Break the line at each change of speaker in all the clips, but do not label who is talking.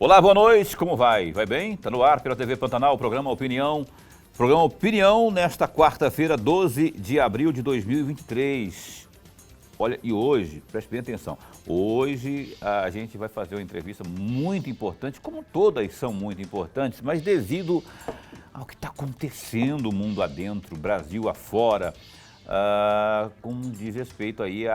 Olá, boa noite, como vai? Vai bem? Está no ar pela TV Pantanal, programa Opinião. Programa Opinião nesta quarta-feira, 12 de abril de 2023. Olha, e hoje, preste bem atenção, hoje a gente vai fazer uma entrevista muito importante, como todas são muito importantes, mas devido ao que está acontecendo no mundo adentro, Brasil afora, com diz respeito aí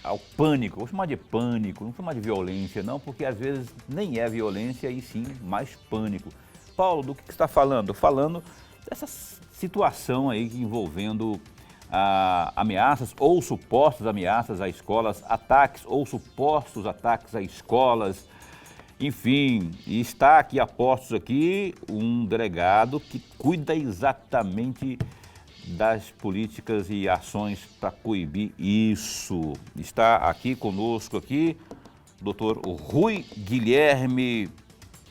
ao pânico. Vou chamar de pânico, não vou chamar de violência não, porque às vezes nem é violência e sim mais pânico. Paulo, do que você está falando? Falando dessa situação aí envolvendo ameaças ou supostas ameaças a escolas, ataques ou supostos ataques a escolas, enfim, e está aqui a postos aqui um delegado que cuida exatamente das políticas e ações para coibir isso. Está aqui conosco aqui o Dr. Rui Guilherme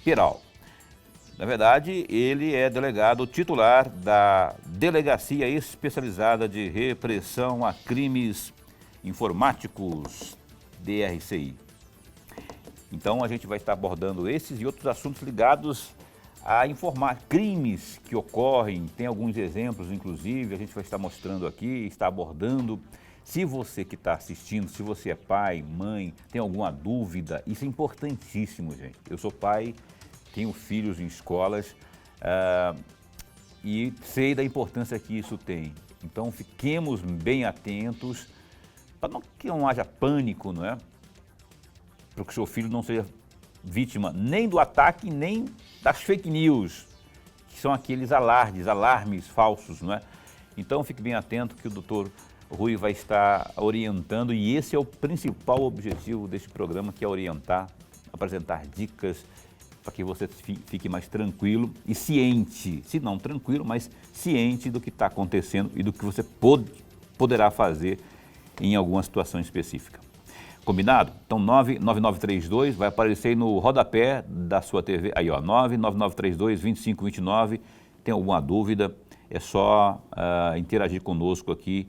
Peral. Na verdade, ele é delegado titular da Delegacia Especializada de Repressão a Crimes Informáticos, DRCI. Então, a gente vai estar abordando esses e outros assuntos ligados a informar crimes que ocorrem. Tem alguns exemplos, inclusive, a gente vai estar mostrando aqui, está abordando. Se você que está assistindo, se você é pai, mãe, tem alguma dúvida, isso é importantíssimo, gente. Eu sou pai, tenho filhos em escolas e sei da importância que isso tem. Então, fiquemos bem atentos para que não haja pânico, não é? Para que o seu filho não seja vítima nem do ataque, nem das fake news, que são aqueles alarmes falsos, não é? Então, fique bem atento que o doutor Rui vai estar orientando e esse é o principal objetivo deste programa, que é orientar, apresentar dicas para que você fique mais tranquilo e ciente, se não tranquilo, mas ciente do que está acontecendo e do que você poderá fazer em alguma situação específica. Combinado? Então, 99932 vai aparecer aí no rodapé da sua TV. Aí, ó, 99932-2529. Tem alguma dúvida? É só interagir conosco aqui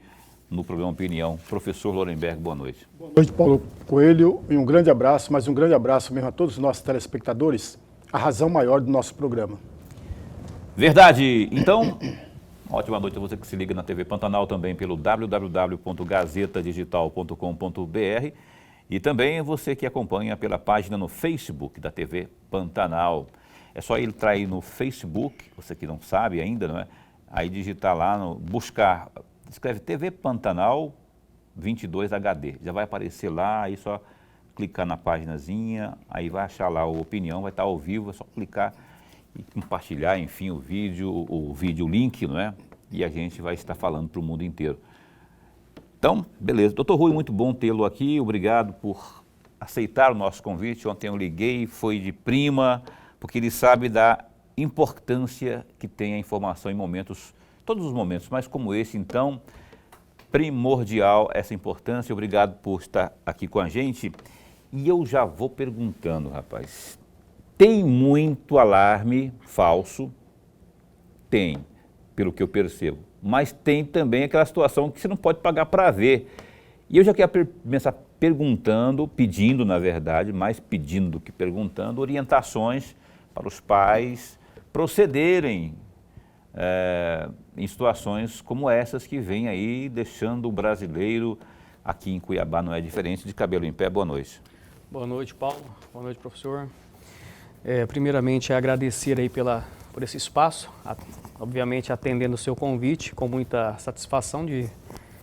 no programa Opinião. Professor Lorenberg, boa noite.
Boa noite, Paulo Coelho. E um grande abraço, mas um grande abraço mesmo a todos os nossos telespectadores. A razão maior do nosso programa.
Verdade. Então, ótima noite a você que se liga na TV Pantanal também pelo www.gazetadigital.com.br. E também você que acompanha pela página no Facebook da TV Pantanal. É só entrar aí no Facebook, você que não sabe ainda, não é? Aí digitar lá, buscar, escreve TV Pantanal 22 HD. Já vai aparecer lá, aí só clicar na paginazinha, aí vai achar lá o Opinião, vai estar ao vivo, é só clicar e compartilhar, enfim, o vídeo link, não é? E a gente vai estar falando para o mundo inteiro. Então, beleza. Doutor Rui, muito bom tê-lo aqui. Obrigado por aceitar o nosso convite. Ontem eu liguei, foi de prima, porque ele sabe da importância que tem a informação em momentos, todos os momentos, mas como esse, então, primordial essa importância. Obrigado por estar aqui com a gente. E eu já vou perguntando, rapaz, tem muito alarme falso? Tem, pelo que eu percebo. Mas tem também aquela situação que você não pode pagar para ver. E eu já quero começar perguntando, pedindo na verdade, mais pedindo do que perguntando, orientações para os pais procederem em situações como essas que vêm aí deixando o brasileiro, aqui em Cuiabá não é diferente, de cabelo em pé. Boa noite.
Boa noite, Paulo. Boa noite, professor. Primeiramente, agradecer aí por esse espaço, obviamente atendendo o seu convite, com muita satisfação de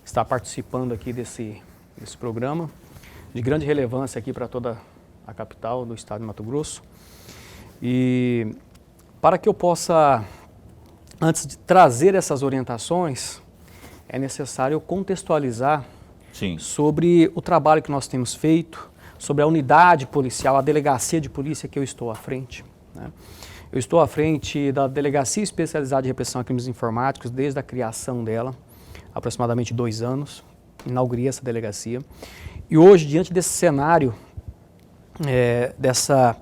estar participando aqui desse programa, de grande relevância aqui para toda a capital do estado de Mato Grosso. E para que eu possa, antes de trazer essas orientações, é necessário contextualizar sobre o trabalho que nós temos feito, sobre a unidade policial, a delegacia de polícia que eu estou à frente, né? Eu estou à frente da Delegacia Especializada de Repressão a Crimes Informáticos desde a criação dela, aproximadamente 2 anos, inaugurei essa delegacia. E hoje, diante desse cenário, dessa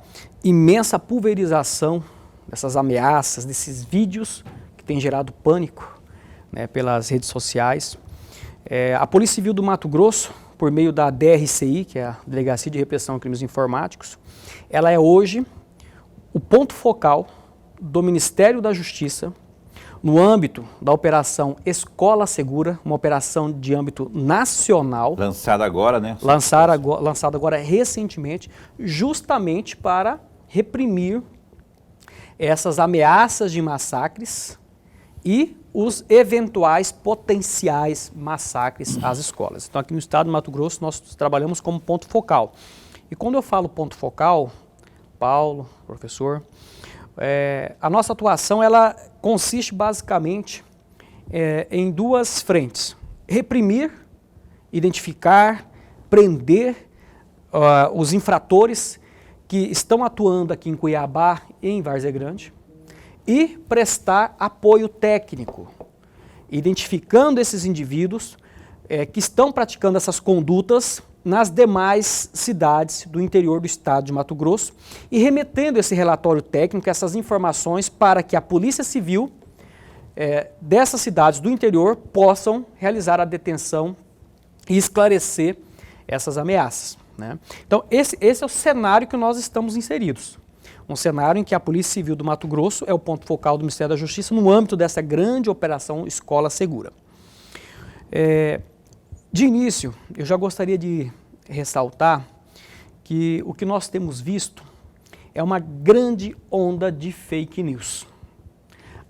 imensa pulverização, dessas ameaças, desses vídeos que têm gerado pânico, né, pelas redes sociais, a Polícia Civil do Mato Grosso, por meio da DRCI, que é a Delegacia de Repressão a Crimes Informáticos, ela é hoje o ponto focal do Ministério da Justiça no âmbito da operação Escola Segura, uma operação de âmbito nacional.
Lançada agora, né?
Lançada agora recentemente, justamente para reprimir essas ameaças de massacres e os eventuais potenciais massacres às escolas. Então, aqui no estado do Mato Grosso, nós trabalhamos como ponto focal. E quando eu falo ponto focal, Paulo, professor, a nossa atuação ela consiste basicamente em duas frentes: reprimir, identificar, prender os infratores que estão atuando aqui em Cuiabá e em Várzea Grande e prestar apoio técnico, identificando esses indivíduos que estão praticando essas condutas nas demais cidades do interior do estado de Mato Grosso e remetendo esse relatório técnico, essas informações, para que a Polícia Civil dessas cidades do interior possam realizar a detenção e esclarecer essas ameaças, né? Então, esse é o cenário que nós estamos inseridos. Um cenário em que a Polícia Civil do Mato Grosso é o ponto focal do Ministério da Justiça no âmbito dessa grande operação Escola Segura. De início, eu já gostaria de ressaltar que o que nós temos visto é uma grande onda de fake news.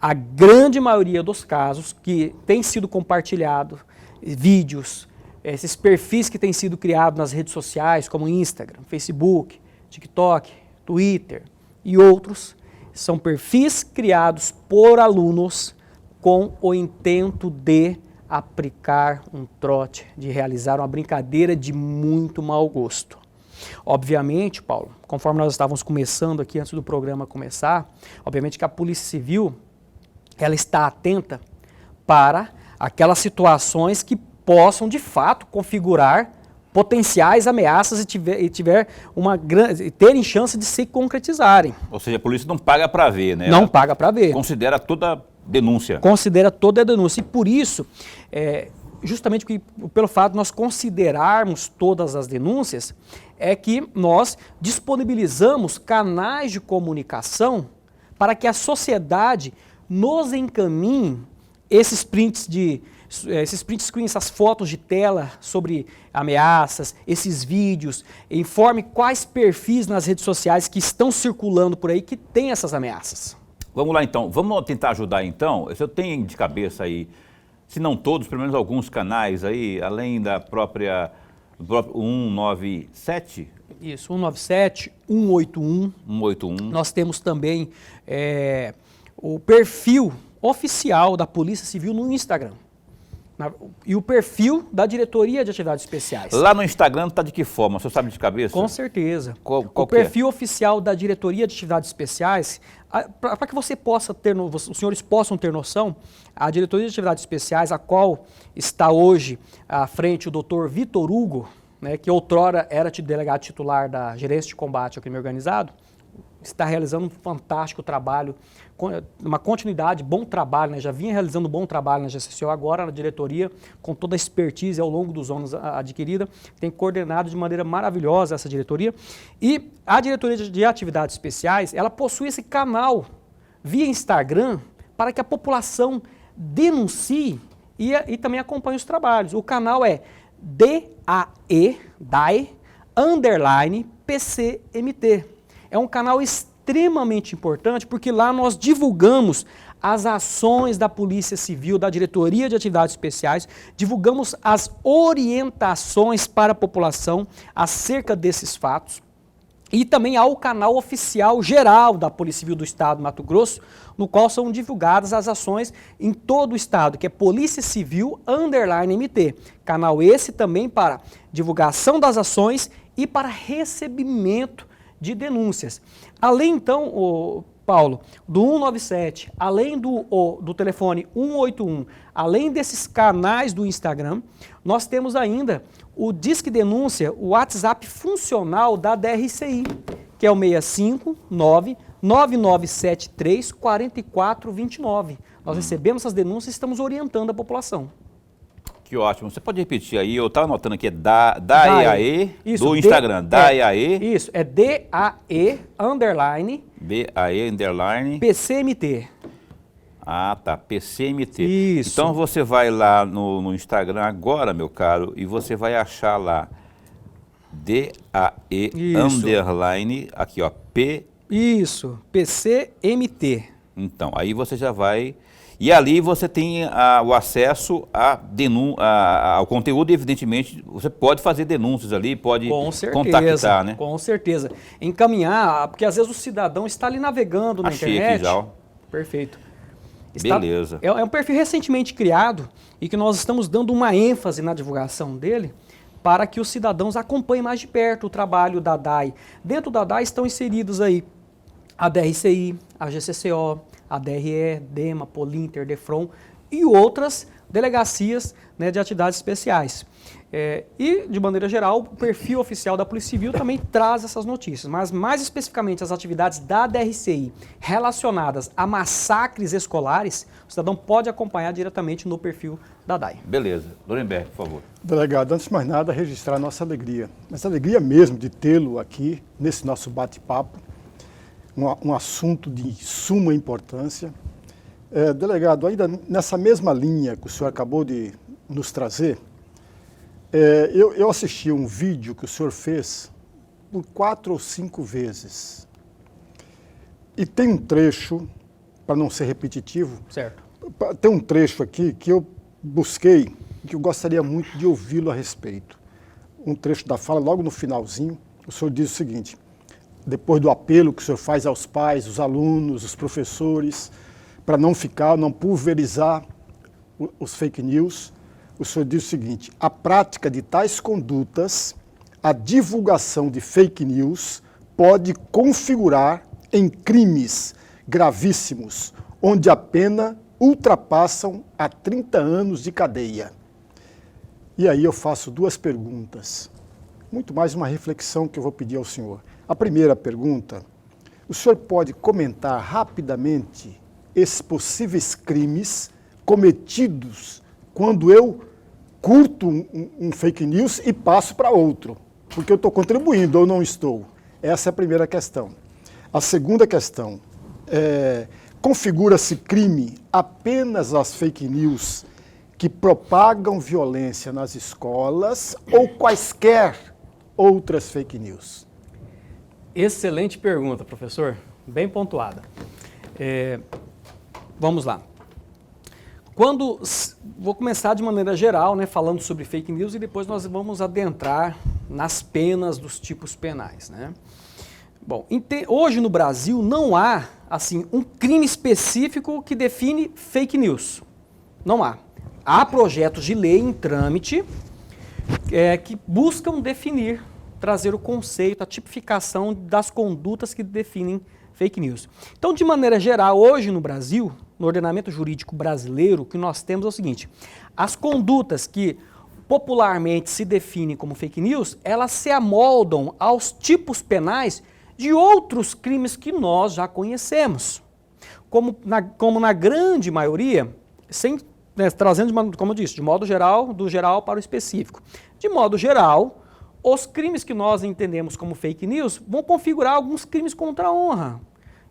A grande maioria dos casos que tem sido compartilhado, vídeos, esses perfis que têm sido criados nas redes sociais, como Instagram, Facebook, TikTok, Twitter e outros, são perfis criados por alunos com o intento de aplicar um trote, de realizar uma brincadeira de muito mau gosto. Obviamente, Paulo, conforme nós estávamos começando aqui antes do programa começar, obviamente que a Polícia Civil ela está atenta para aquelas situações que possam de fato configurar potenciais ameaças e terem chance de se concretizarem.
Ou seja, a polícia não paga para ver, né?
Não paga para ver.
Considera toda denúncia.
Considera toda a denúncia. E por isso, justamente pelo fato de nós considerarmos todas as denúncias, é que nós disponibilizamos canais de comunicação para que a sociedade nos encaminhe esses print screen, essas fotos de tela sobre ameaças, esses vídeos, informe quais perfis nas redes sociais que estão circulando por aí que tem essas ameaças.
Vamos lá então, vamos tentar ajudar então. Eu tenho de cabeça aí, se não todos, pelo menos alguns canais aí, além da própria 197.
Isso, 197, 181.
181.
Nós temos também o perfil oficial da Polícia Civil no Instagram. E o perfil da Diretoria de Atividades Especiais.
Lá no Instagram está de que forma? Você sabe de cabeça?
Com certeza.
Qual
o perfil oficial da Diretoria de Atividades Especiais, para que você possa os senhores possam ter noção, a Diretoria de Atividades Especiais, a qual está hoje à frente o Dr. Vitor Hugo, né, que outrora era delegado titular da Gerência de Combate ao Crime Organizado, está realizando um fantástico trabalho, uma continuidade, bom trabalho, né? Já vinha realizando um bom trabalho na GCCO, agora na diretoria, com toda a expertise ao longo dos anos adquirida, tem coordenado de maneira maravilhosa essa diretoria. E a Diretoria de Atividades Especiais, ela possui esse canal via Instagram para que a população denuncie e também acompanhe os trabalhos. O canal é DAE_PCMT. É um canal extremamente importante porque lá nós divulgamos as ações da Polícia Civil, da Diretoria de Atividades Especiais, divulgamos as orientações para a população acerca desses fatos. E também há o canal oficial geral da Polícia Civil do Estado do Mato Grosso, no qual são divulgadas as ações em todo o estado, que é Polícia Civil_MT. Canal esse também para divulgação das ações e para recebimento de denúncias. Além então, Paulo, do 197, além do telefone 181, além desses canais do Instagram, nós temos ainda o Disque Denúncia, o WhatsApp funcional da DRCI, que é o 659-9973-4429. Nós recebemos essas denúncias e estamos orientando a população.
Que ótimo. Você pode repetir aí? Eu estava anotando aqui, DAEAE do Instagram. DAEAE.
Isso, é DAE_PCMT.
BAE underline.
PCMT.
Ah, tá, PCMT.
Isso.
Então você vai lá no Instagram agora, meu caro, e você vai achar lá DAE underline, aqui ó, P.
Isso, PCMT.
Então, aí você já vai... E ali você tem o acesso ao conteúdo e, evidentemente, você pode fazer denúncias ali, pode contactar, né?
Com certeza. Encaminhar, porque às vezes o cidadão está ali navegando na internet.
Achei aqui já.
Perfeito.
Beleza.
É um perfil recentemente criado e que nós estamos dando uma ênfase na divulgação dele para que os cidadãos acompanhem mais de perto o trabalho da DAI. Dentro da DAI estão inseridos aí a DRCI, a GCCO, a DRE, DEMA, Polinter, DEFRON e outras delegacias, né, de atividades especiais. E, de maneira geral, o perfil oficial da Polícia Civil também traz essas notícias, mas mais especificamente as atividades da DRCI relacionadas a massacres escolares, o cidadão pode acompanhar diretamente no perfil da DAI.
Beleza. Lorenberg, por favor.
Delegado, antes de mais nada, registrar a nossa alegria. Essa alegria mesmo de tê-lo aqui, nesse nosso bate-papo, um assunto de suma importância. Delegado, ainda nessa mesma linha que o senhor acabou de nos trazer, eu assisti um vídeo que o senhor fez por 4 ou 5 vezes. E tem um trecho, para não ser repetitivo,
Certo.
tem um trecho aqui que eu busquei e que eu gostaria muito de ouvi-lo a respeito. Um trecho da fala, logo no finalzinho, o senhor diz o seguinte: depois do apelo que o senhor faz aos pais, os alunos, os professores, para não pulverizar os fake news, o senhor diz o seguinte: a prática de tais condutas, a divulgação de fake news, pode configurar em crimes gravíssimos, onde a pena ultrapassam a 30 anos de cadeia. E aí eu faço 2 perguntas, muito mais uma reflexão que eu vou pedir ao senhor. A primeira pergunta: o senhor pode comentar rapidamente esses possíveis crimes cometidos quando eu curto um fake news e passo para outro, porque eu estou contribuindo ou não estou? Essa é a primeira questão. A segunda questão: configura-se crime apenas as fake news que propagam violência nas escolas ou quaisquer outras fake news?
Excelente pergunta, professor. Bem pontuada. Vamos lá. Vou começar de maneira geral, né, falando sobre fake news e depois nós vamos adentrar nas penas dos tipos penais, né? Bom, hoje no Brasil não há, assim, um crime específico que define fake news. Não há. Há projetos de lei em trâmite que buscam definir, trazer o conceito, a tipificação das condutas que definem fake news. Então, de maneira geral, hoje no Brasil, no ordenamento jurídico brasileiro, o que nós temos é o seguinte: as condutas que popularmente se definem como fake news, elas se amoldam aos tipos penais de outros crimes que nós já conhecemos. Como na grande maioria, trazendo, como eu disse, de modo geral, do geral para o específico. De modo geral, os crimes que nós entendemos como fake news vão configurar alguns crimes contra a honra.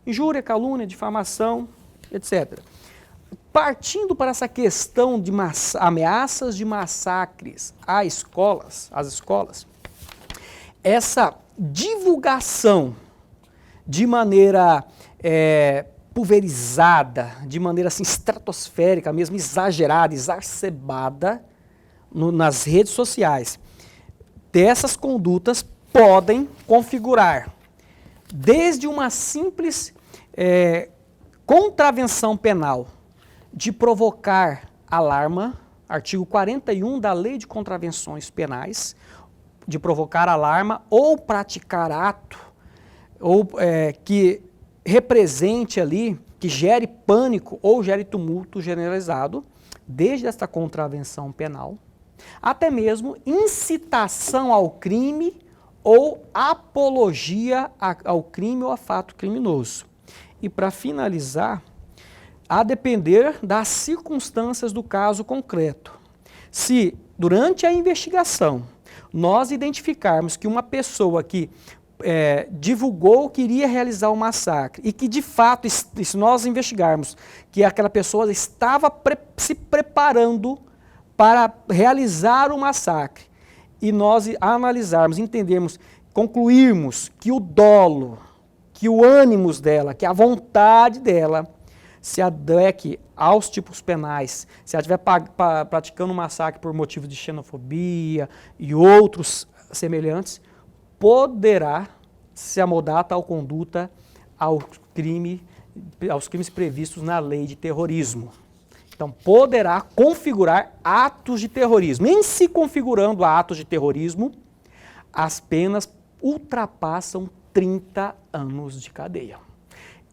Injúria, calúnia, difamação, etc. Partindo para essa questão de ameaças de massacres às escolas, essa divulgação de maneira pulverizada, de maneira assim, estratosférica, mesmo exagerada, exacerbada nas redes sociais, dessas condutas podem configurar desde uma simples contravenção penal de provocar alarma, artigo 41 da Lei de Contravenções Penais, de provocar alarma ou praticar ato ou que represente ali, que gere pânico ou gere tumulto generalizado, desde esta contravenção penal, até mesmo incitação ao crime ou apologia ao crime ou a fato criminoso. E para finalizar, a depender das circunstâncias do caso concreto. Se, durante a investigação, nós identificarmos que uma pessoa que
divulgou que iria realizar o massacre e que, de fato, se nós investigarmos que aquela pessoa estava se preparando para realizar o massacre e nós analisarmos, entendermos, concluirmos que o dolo, que o ânimos dela, que a vontade dela se adeque aos tipos penais, se ela estiver praticando um massacre por motivos de xenofobia e outros semelhantes, poderá se amoldar a tal conduta aos crimes previstos na lei de terrorismo. Então, poderá configurar atos de terrorismo. Em se configurando atos de terrorismo, as penas ultrapassam 30 anos de cadeia.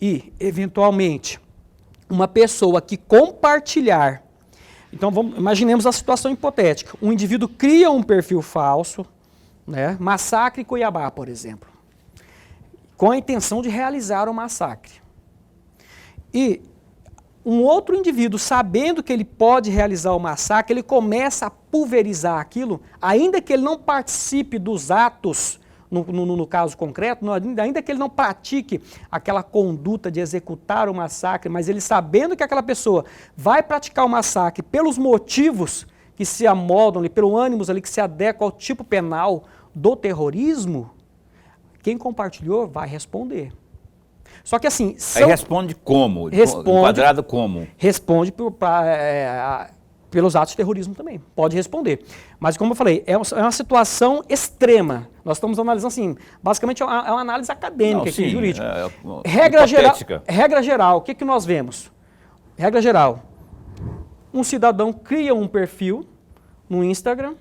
E, eventualmente, uma pessoa que compartilhar... Então, imaginemos a situação hipotética. Um indivíduo cria um perfil falso, né, massacre em Cuiabá, por exemplo, com a intenção de realizar o massacre. E um outro indivíduo, sabendo que ele pode realizar o massacre, ele começa a pulverizar aquilo, ainda que ele não participe dos atos, no caso concreto, ainda que ele não pratique aquela conduta de executar o massacre, mas ele sabendo que aquela pessoa vai praticar o massacre pelos motivos que se amoldam ali, pelo ânimos ali que se adequa ao tipo penal do terrorismo, quem compartilhou vai responder. Só que assim...
Aí responde como? Enquadrado como?
Responde pelos atos de terrorismo também. Pode responder. Mas como eu falei, é uma situação extrema. Nós estamos analisando assim, basicamente é uma análise acadêmica, aqui, jurídica. Regra geral, o que nós vemos? Regra geral, um cidadão cria um perfil no Instagram,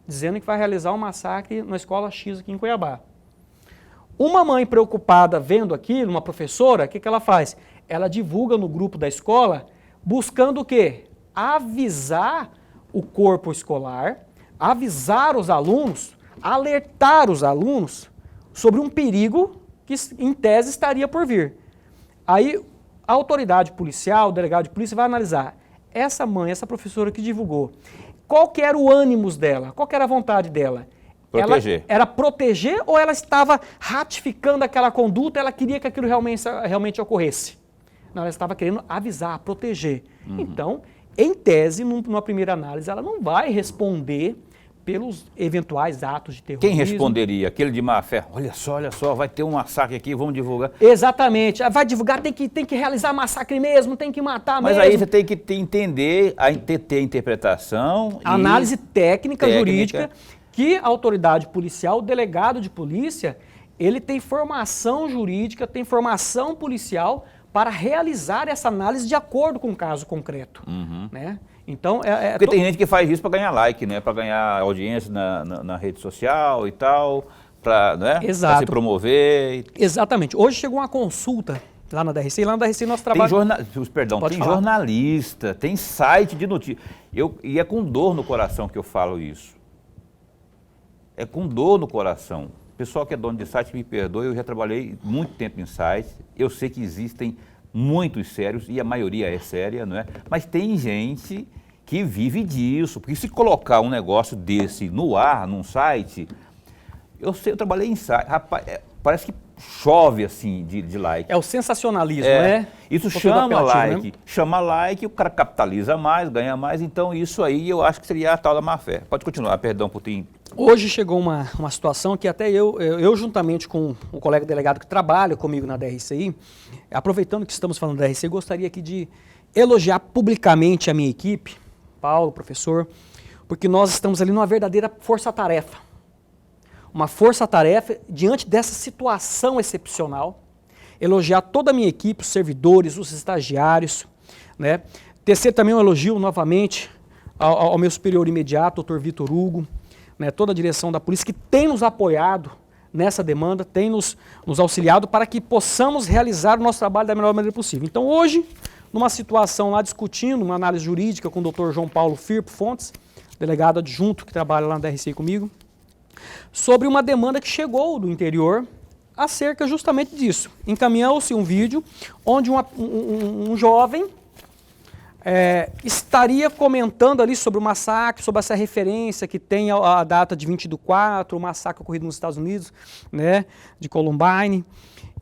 dizendo que vai realizar um massacre na escola X aqui em Cuiabá. Uma mãe preocupada vendo aquilo, uma professora, o que ela faz? Ela divulga no grupo da escola, buscando o quê? Avisar o corpo escolar, avisar os alunos, alertar os alunos sobre um perigo que, em tese, estaria por vir. Aí, a autoridade policial, o delegado de polícia vai analisar essa mãe, essa professora que divulgou, qual que era o ânimos dela, qual que era a vontade dela?
Proteger.
Ela era proteger ou ela estava ratificando aquela conduta, ela queria que aquilo realmente ocorresse? Não, ela estava querendo avisar, proteger. Então, em tese, numa primeira análise, ela não vai responder pelos eventuais atos de terrorismo.
Quem responderia? Aquele de má fé? Olha só, vai ter um massacre aqui, vamos divulgar.
Exatamente. Vai divulgar, tem que realizar massacre mesmo, tem que matar mesmo.
Mas aí você tem que entender, ter interpretação.
Análise técnica, jurídica, que a autoridade policial, o delegado de polícia, ele tem formação jurídica, tem formação policial para realizar essa análise de acordo com o caso concreto. Né? Então,
porque tem gente que faz isso para ganhar like, né? Para ganhar audiência na rede social e tal, para, né? Se promover.
Exatamente. Hoje chegou uma consulta lá na DRC, e lá na DRC nós trabalhamos...
Tem jornalista, tem site de notícias. E é com dor no coração que eu falo isso. É com dor no coração. O pessoal que é dono de site, me perdoe, eu já trabalhei muito tempo em sites, eu sei que existem muitos sérios, e a maioria é séria, não é? Mas tem gente que vive disso, porque se colocar um negócio desse no ar, num site, eu trabalhei em site, rapaz, parece que chove assim de like.
É o sensacionalismo, né?
Isso chama like, né? Chama like, o cara capitaliza mais, ganha mais, então isso aí eu acho que seria a tal da má-fé. Pode continuar, perdão por ter...
Hoje chegou uma situação que até eu juntamente com o colega delegado que trabalha comigo na DRCI, aproveitando que estamos falando da DRCI, gostaria aqui de elogiar publicamente a minha equipe, Paulo, professor, porque nós estamos ali numa verdadeira força-tarefa. Uma força-tarefa diante dessa situação excepcional. Elogiar toda a minha equipe, os servidores, os estagiários, né? Tecer também um elogio novamente ao meu superior imediato, Dr. Vitor Hugo, né? Toda a direção da polícia que tem nos apoiado nessa demanda, tem nos auxiliado para que possamos realizar o nosso trabalho da melhor maneira possível. Então hoje, numa situação lá discutindo, uma análise jurídica com o Dr. João Paulo Firpo Fontes, delegado adjunto que trabalha lá na DRC comigo, sobre uma demanda que chegou do interior acerca justamente disso. Encaminhou-se um vídeo onde um jovem estaria comentando ali sobre o massacre, sobre essa referência que tem a data de 20/4, o massacre ocorrido nos Estados Unidos, né, de Columbine,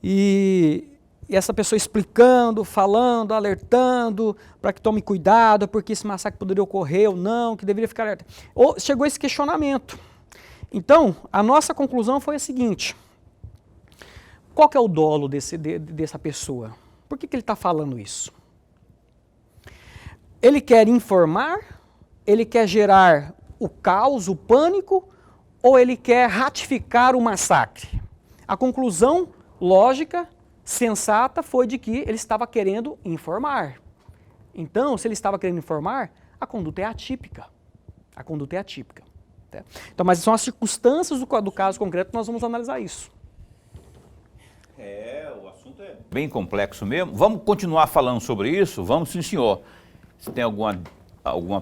e essa pessoa explicando, falando, alertando para que tome cuidado, porque esse massacre poderia ocorrer ou não, que deveria ficar alerta. Chegou esse questionamento. Então, a nossa conclusão foi a seguinte: qual que é o dolo dessa pessoa? Por que ele está falando isso? Ele quer informar, ele quer gerar o caos, o pânico, ou ele quer ratificar o massacre? A conclusão lógica, sensata, foi de que ele estava querendo informar. Então, se ele estava querendo informar, a conduta é atípica. A conduta é atípica. Tá? Então, mas são as circunstâncias do caso concreto que nós vamos analisar isso.
O assunto é bem complexo mesmo. Vamos continuar falando sobre isso? Vamos, sim, senhor. Se tem alguma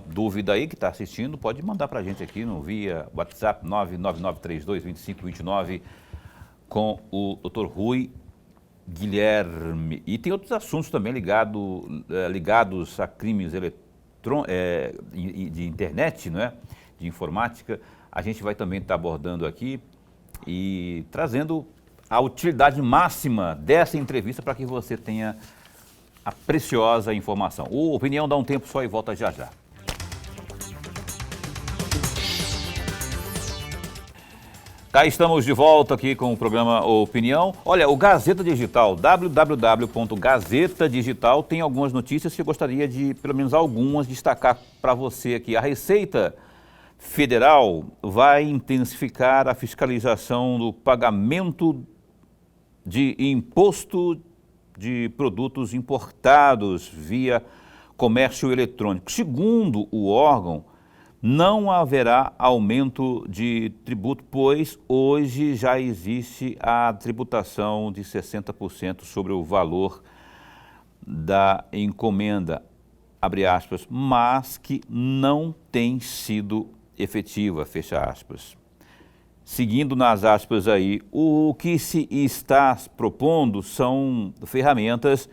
dúvida aí que está assistindo, pode mandar para a gente aqui no via WhatsApp 999322529 com o Dr. Rui Guilherme. E tem outros assuntos também ligados a crimes de internet, não é? De informática. A gente vai também estar abordando aqui e trazendo a utilidade máxima dessa entrevista para que você tenha a preciosa informação. O Opinião dá um tempo só e volta já já. Tá, estamos de volta aqui com o programa Opinião. Olha, o Gazeta Digital, www.gazeta Digital, tem algumas notícias que eu gostaria de, pelo menos algumas, destacar para você aqui. A Receita Federal vai intensificar a fiscalização do pagamento de imposto de produtos importados via comércio eletrônico. Segundo o órgão, não haverá aumento de tributo, pois hoje já existe a tributação de 60% sobre o valor da encomenda, abre aspas, mas que não tem sido efetiva, fecha aspas. Seguindo nas aspas aí, o que se está propondo são ferramentas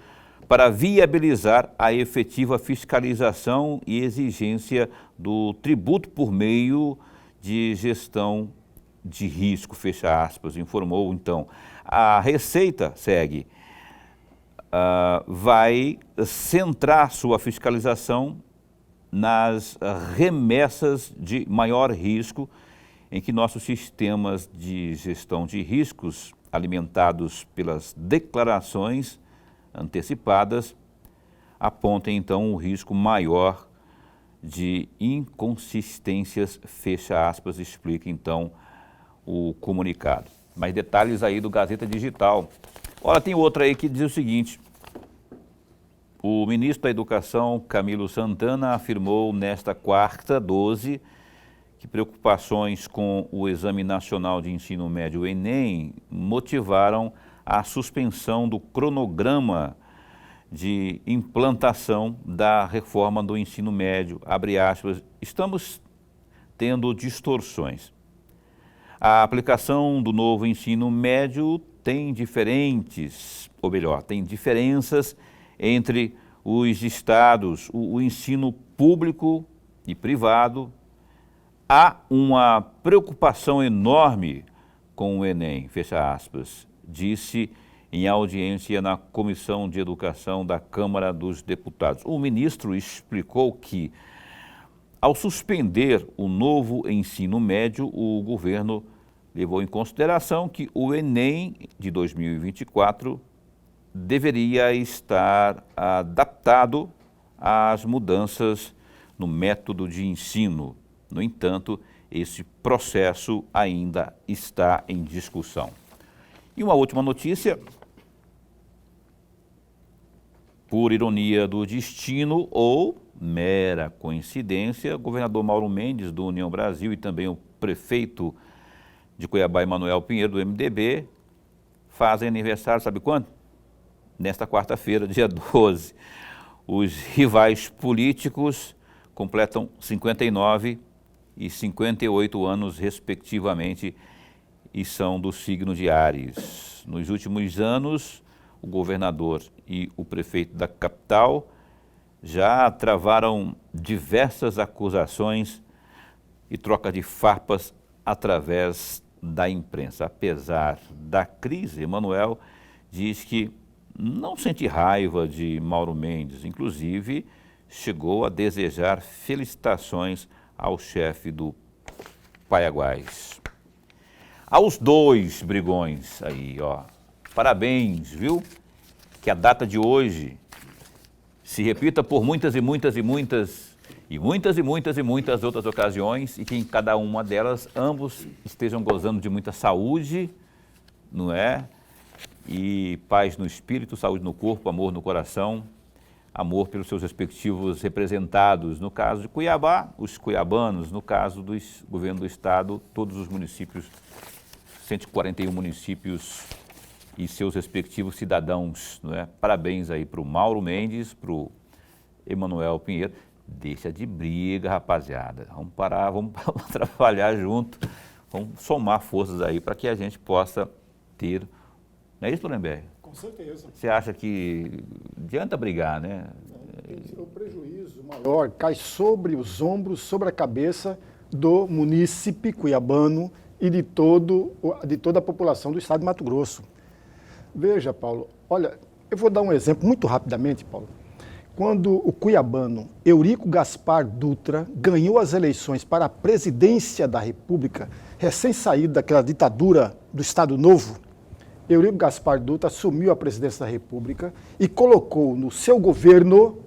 para viabilizar a efetiva fiscalização e exigência do tributo por meio de gestão de risco, fecha aspas, informou então. A Receita, segue, vai centrar sua fiscalização nas remessas de maior risco, em que nossos sistemas de gestão de riscos, alimentados pelas declarações antecipadas, apontem então um risco maior de inconsistências, fecha aspas, explica então o comunicado. Mais detalhes aí do Gazeta Digital. Olha, tem outra aí que diz o seguinte: o ministro da Educação, Camilo Santana, afirmou nesta quarta, 12, que preocupações com o Exame Nacional de Ensino Médio, o Enem, motivaram a suspensão do cronograma de implantação da reforma do ensino médio, abre aspas, estamos tendo distorções. A aplicação do novo ensino médio tem diferenças entre os estados, o ensino público e privado. Há uma preocupação enorme com o Enem, fecha aspas, disse em audiência na Comissão de Educação da Câmara dos Deputados. O ministro explicou que, ao suspender o novo ensino médio, o governo levou em consideração que o Enem de 2024 deveria estar adaptado às mudanças no método de ensino. No entanto, esse processo ainda está em discussão. E uma última notícia, por ironia do destino ou mera coincidência, o governador Mauro Mendes, do União Brasil, e também o prefeito de Cuiabá, Emanuel Pinheiro, do MDB, fazem aniversário, sabe quando? Nesta quarta-feira, dia 12. Os rivais políticos completam 59 e 58 anos, respectivamente, e são do signo de Áries. Nos últimos anos, o governador e o prefeito da capital já travaram diversas acusações e troca de farpas através da imprensa. Apesar da crise, Emanuel diz que não sente raiva de Mauro Mendes, inclusive chegou a desejar felicitações ao chefe do Paiaguás. Aos dois brigões aí, ó, parabéns, viu? Que a data de hoje se repita por muitas outras ocasiões e que em cada uma delas ambos estejam gozando de muita saúde, não é? E paz no espírito, saúde no corpo, amor no coração, amor pelos seus respectivos representados. No caso de Cuiabá, os cuiabanos, no caso do governo do estado, todos os municípios, 141 municípios e seus respectivos cidadãos, não é? Parabéns aí para o Mauro Mendes, para o Emanuel Pinheiro. Deixa de briga, rapaziada. Vamos parar, vamos trabalhar junto, vamos somar forças aí para que a gente possa ter... Não é isso, Lemberg?
Com certeza.
Você acha que adianta brigar, né?
O prejuízo maior cai sobre os ombros, sobre a cabeça do munícipe cuiabano e de toda a população do estado de Mato Grosso. Veja, Paulo, olha, eu vou dar um exemplo muito rapidamente, Paulo. Quando o cuiabano Eurico Gaspar Dutra ganhou as eleições para a presidência da República, recém-saído daquela ditadura do Estado Novo, Eurico Gaspar Dutra assumiu a presidência da República e colocou no seu governo,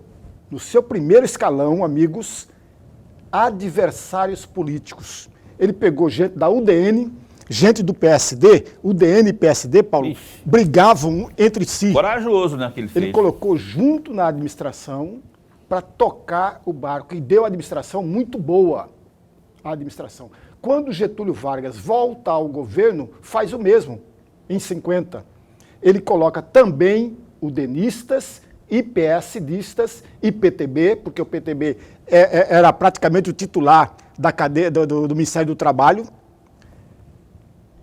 no seu primeiro escalão, amigos, adversários políticos. Ele pegou gente da UDN, gente do PSD, UDN e PSD, Paulo, brigavam entre si.
Corajoso, né, que ele fez.
Ele colocou junto na administração para tocar o barco e deu uma administração muito boa. A administração. Quando Getúlio Vargas volta ao governo, faz o mesmo, em 50. Ele coloca também udenistas e PSDistas e PTB, porque o PTB era praticamente o titular da cadeia do Ministério do Trabalho.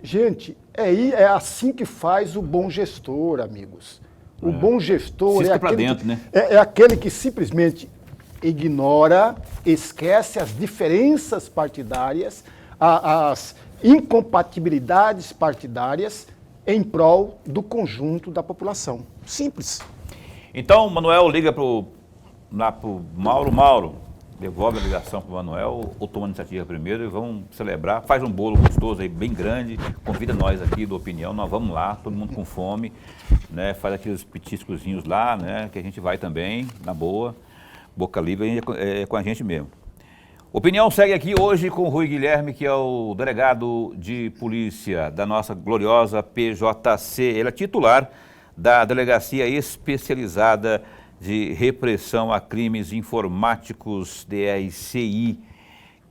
Gente, é assim que faz o bom gestor, amigos. O bom gestor é aquele que simplesmente ignora, esquece as diferenças partidárias, as incompatibilidades partidárias em prol do conjunto da população. Simples.
Então, Manuel liga lá pro Mauro. Mauro, devolve a ligação para o Manuel, ou toma a iniciativa primeiro e vamos celebrar. Faz um bolo gostoso aí, bem grande, convida nós aqui do Opinião, nós vamos lá, todo mundo com fome, né? Faz aqueles petiscozinhos lá, né? Que a gente vai também, na boa, boca livre, é com a gente mesmo. Opinião segue aqui hoje com o Rui Guilherme, que é o delegado de polícia da nossa gloriosa PJC. Ele é titular da Delegacia Especializada de Repressão a Crimes Informáticos, DRCI,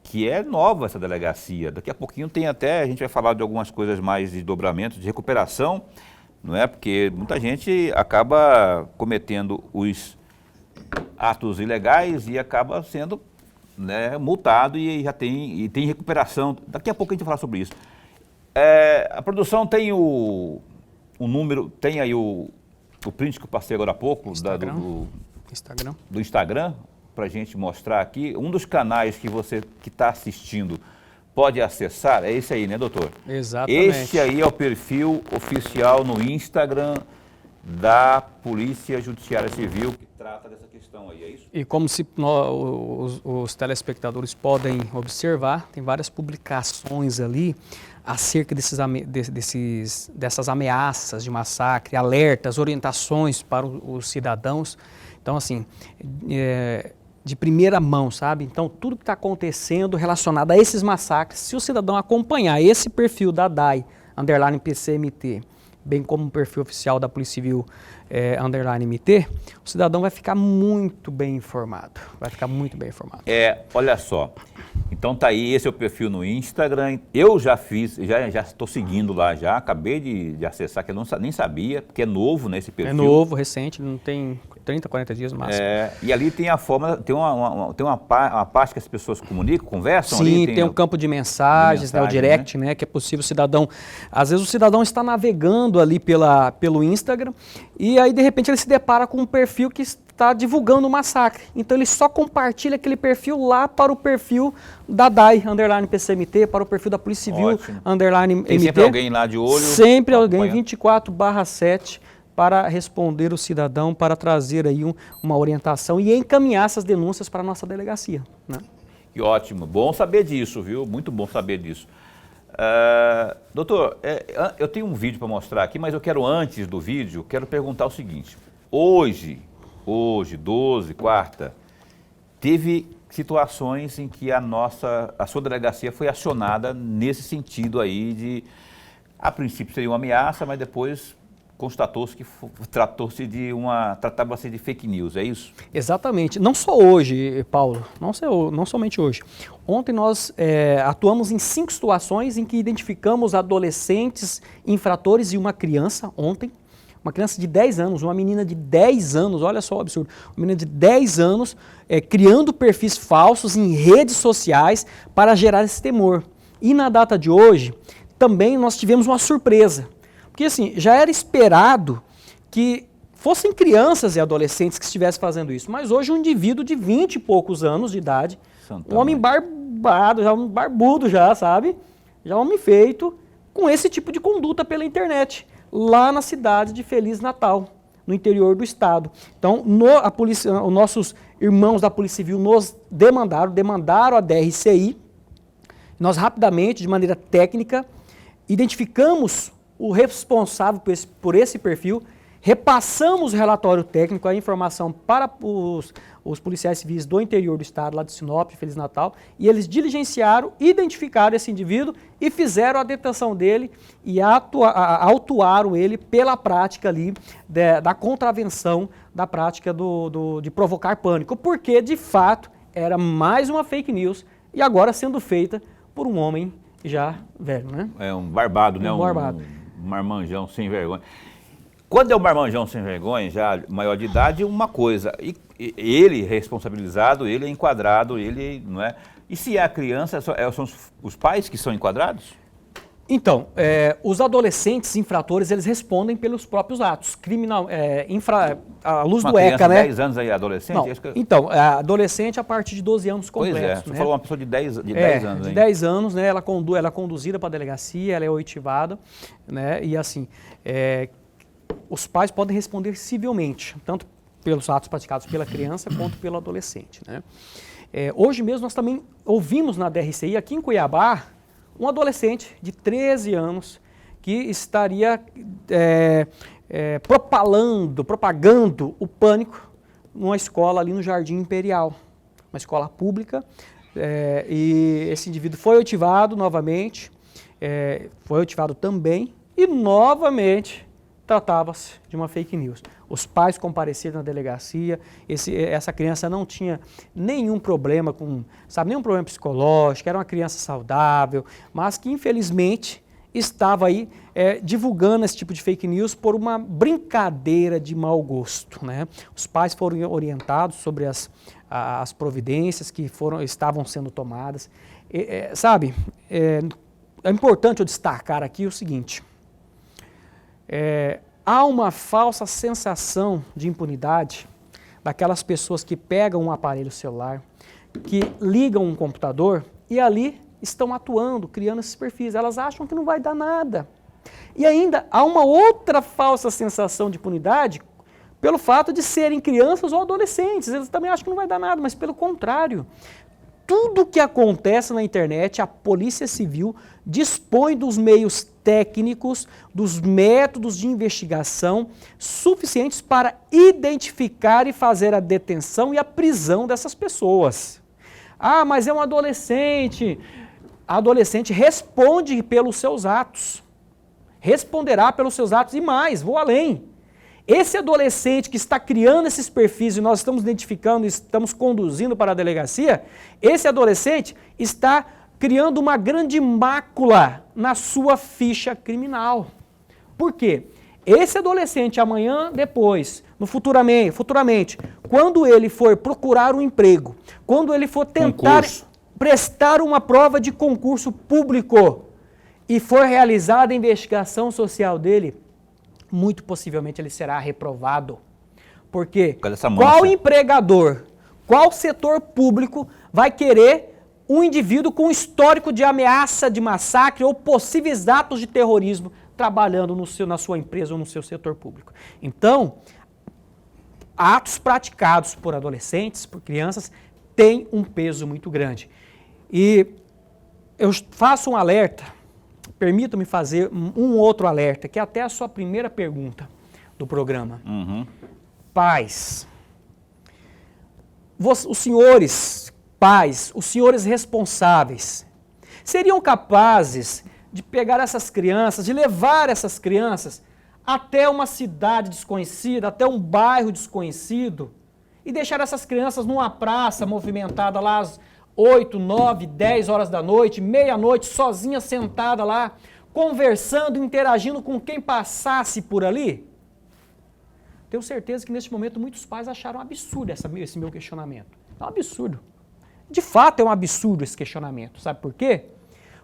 que é nova essa delegacia. Daqui a pouquinho a gente vai falar de algumas coisas mais de dobramento, de recuperação, não é? Porque muita gente acaba cometendo os atos ilegais e acaba sendo, né, multado e tem recuperação. Daqui a pouco a gente vai falar sobre isso. A produção tem o número, tem aí o print que eu passei agora há pouco do Instagram, para a gente mostrar aqui. Um dos canais que você que está assistindo pode acessar, é esse aí, né, doutor?
Exatamente.
Esse aí é o perfil oficial no Instagram da Polícia Judiciária Civil, que trata dessa questão aí, é isso?
E como os telespectadores podem observar, tem várias publicações ali acerca dessas ameaças de massacre, alertas, orientações para os cidadãos. Então, assim, de primeira mão, sabe? Então, tudo que está acontecendo relacionado a esses massacres, se o cidadão acompanhar esse perfil da DAI, _PCMT, bem como o perfil oficial da Polícia Civil, _MT, o cidadão vai ficar muito bem informado. Olha só, então tá aí, esse é o perfil no Instagram. Eu já fiz, já estou seguindo lá já, acabei de acessar, que eu nem sabia, porque é novo, né, esse perfil. É novo, recente, não tem 30, 40 dias no máximo.
E ali tem a forma, tem uma parte que as pessoas comunicam, conversam.
Sim,
ali,
tem um campo de mensagens, né, o direct, né, que é possível o cidadão, às vezes o cidadão está navegando
navegando ali pelo Instagram e aí de repente ele se depara com um perfil que está divulgando o massacre. Então ele só compartilha aquele perfil lá para o perfil da DAI, _PCMT, para o perfil da Polícia Civil,
Ótimo.
_MT.
Tem sempre alguém lá de olho?
Sempre alguém, 24/7, para responder o cidadão, para trazer aí uma orientação e encaminhar essas denúncias para a nossa delegacia, né?
Que ótimo, bom saber disso, viu? Muito bom saber disso. Doutor, eu tenho um vídeo para mostrar aqui, mas eu quero, antes do vídeo, quero perguntar o seguinte. Hoje, 12, quarta, teve situações em que a sua delegacia foi acionada nesse sentido aí de, a princípio seria uma ameaça, mas depois constatou-se que tratava-se de fake news, é isso?
Exatamente. Não só hoje, Paulo, não somente hoje. Ontem nós atuamos em 5 situações em que identificamos adolescentes infratores e uma criança, ontem, uma criança de 10 anos, uma menina de 10 anos, olha só o absurdo, uma menina de 10 anos criando perfis falsos em redes sociais para gerar esse temor. E na data de hoje, também nós tivemos uma surpresa. Porque assim, já era esperado que fossem crianças e adolescentes que estivessem fazendo isso, mas hoje um indivíduo de 20 e poucos anos de idade, um homem barbado, já um barbudo já, sabe? Já um homem feito, com esse tipo de conduta pela internet, lá na cidade de Feliz Natal, no interior do estado. Então, os nossos irmãos da Polícia Civil nos demandaram a DRCI, nós rapidamente, de maneira técnica, identificamos o responsável por esse perfil, repassamos o relatório técnico, a informação para os policiais civis do interior do estado, lá de Sinop, Feliz Natal, e eles diligenciaram, identificaram esse indivíduo e fizeram a detenção dele e autuaram ele pela prática ali da contravenção da prática de provocar pânico, porque de fato era mais uma fake news e agora sendo feita por um homem já velho, né?
É um barbado, né?
Um barbado.
Um marmanjão sem vergonha. Quando é um marmanjão sem vergonha, já maior de idade, uma coisa. E ele responsabilizado, ele é enquadrado, ele não é. E se é a criança, são os pais que são enquadrados?
Então, os adolescentes infratores, eles respondem pelos próprios atos. À luz do ECA, né?
10 anos aí, adolescente?
Não, então, adolescente a partir de 12 anos completos.
Pois é, você
né?
falou uma pessoa de 10 anos.
De
hein?
10 anos, né? Ela é conduzida para a delegacia, ela é oitivada, né? E assim, os pais podem responder civilmente, tanto pelos atos praticados pela criança quanto pelo adolescente, né? Hoje mesmo nós também ouvimos na DRCI, aqui em Cuiabá, um adolescente de 13 anos que estaria propagando o pânico numa escola ali no Jardim Imperial, uma escola pública, e esse indivíduo foi oitivado novamente, foi oitivado também e novamente tratava-se de uma fake news. Os pais compareceram na delegacia, essa criança não tinha nenhum problema nenhum problema psicológico, era uma criança saudável, mas que infelizmente estava aí divulgando esse tipo de fake news por uma brincadeira de mau gosto, né? Os pais foram orientados sobre as providências que estavam sendo tomadas. É importante eu destacar aqui o seguinte, há uma falsa sensação de impunidade daquelas pessoas que pegam um aparelho celular, que ligam um computador e ali estão atuando, criando esses perfis. Elas acham que não vai dar nada. E ainda há uma outra falsa sensação de impunidade pelo fato de serem crianças ou adolescentes. Eles também acham que não vai dar nada, mas pelo contrário. Tudo que acontece na internet, a Polícia Civil dispõe dos meios técnicos, dos métodos de investigação suficientes para identificar e fazer a detenção e a prisão dessas pessoas. Ah, mas é um adolescente. A adolescente responde pelos seus atos. Responderá pelos seus atos e mais, vou além. Esse adolescente que está criando esses perfis e nós estamos identificando e estamos conduzindo para a delegacia, esse adolescente está criando uma grande mácula na sua ficha criminal. Por quê? Esse adolescente amanhã, depois, futuramente, quando ele for procurar um emprego, quando ele for tentar prestar uma prova de concurso público e for realizada a investigação social dele, muito possivelmente ele será reprovado. Porque
Por causa dessa mancha.
qual empregador, qual setor público vai querer um indivíduo com histórico de ameaça de massacre ou possíveis atos de terrorismo trabalhando na sua empresa ou no seu setor público? Então, atos praticados por adolescentes, por crianças, têm um peso muito grande. E eu faço um alerta, permita-me fazer um outro alerta, que é até a sua primeira pergunta do programa. Pais, os senhores pais, os senhores responsáveis, seriam capazes de pegar essas crianças, de levar essas crianças até uma cidade desconhecida, até um bairro desconhecido, e deixar essas crianças numa praça movimentada lá às 8, 9, 10 horas da noite, meia-noite, sozinha, sentada lá, conversando, interagindo com quem passasse por ali? Tenho certeza que neste momento muitos pais acharam absurdo esse meu questionamento. É um absurdo. De fato é um absurdo esse questionamento. Sabe por quê?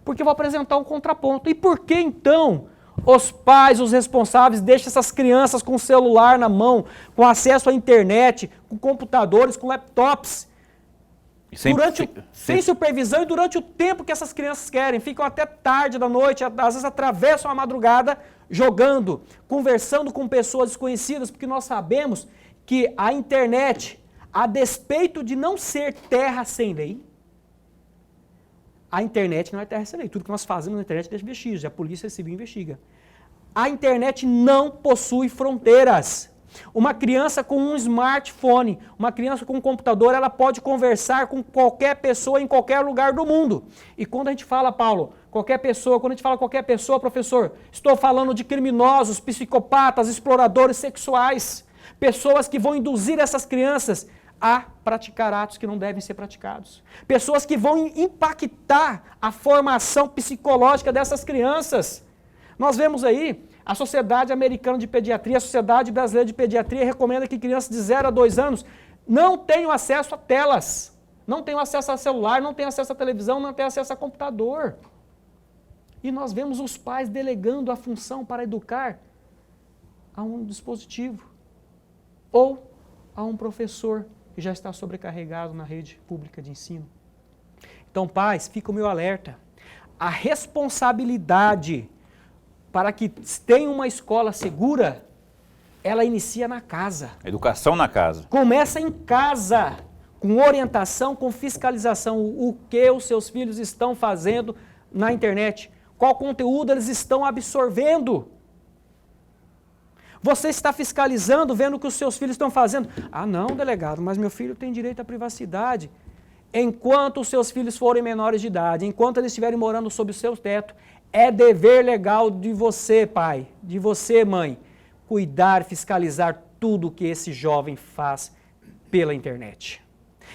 Porque eu vou apresentar um contraponto. E por que então os pais, os responsáveis, deixam essas crianças com o celular na mão, com acesso à internet, com computadores, com laptops, sem supervisão e durante o tempo que essas crianças querem? Ficam até tarde da noite, às vezes atravessam a madrugada jogando, conversando com pessoas desconhecidas, porque nós sabemos que a internet, a despeito de não ser terra sem lei, a internet não é terra sem lei. Tudo que nós fazemos na internet deixa vestígios, a polícia civil investiga. A internet não possui fronteiras. Uma criança com um smartphone, uma criança com um computador, ela pode conversar com qualquer pessoa em qualquer lugar do mundo. E quando a gente fala, Paulo, qualquer pessoa, quando a gente fala qualquer pessoa, professor, estou falando de criminosos, psicopatas, exploradores sexuais, pessoas que vão induzir essas crianças a praticar atos que não devem ser praticados. Pessoas que vão impactar a formação psicológica dessas crianças. Nós vemos aí, a Sociedade Americana de Pediatria, a Sociedade Brasileira de Pediatria recomenda que crianças de 0 a 2 anos não tenham acesso a telas, não tenham acesso a celular, não tenham acesso à televisão, não tenham acesso a computador. E nós vemos os pais delegando a função para educar a um dispositivo ou a um professor que já está sobrecarregado na rede pública de ensino. Então, pais, fica o meu alerta. A responsabilidade para que tenha uma escola segura, ela inicia na casa.
Educação na casa.
Começa em casa, com orientação, com fiscalização. O que os seus filhos estão fazendo na internet? Qual conteúdo eles estão absorvendo? Você está fiscalizando, vendo o que os seus filhos estão fazendo. Ah, não, delegado, mas meu filho tem direito à privacidade. Enquanto os seus filhos forem menores de idade, enquanto eles estiverem morando sob o seu teto, é dever legal de você, pai, de você, mãe, cuidar, fiscalizar tudo o que esse jovem faz pela internet.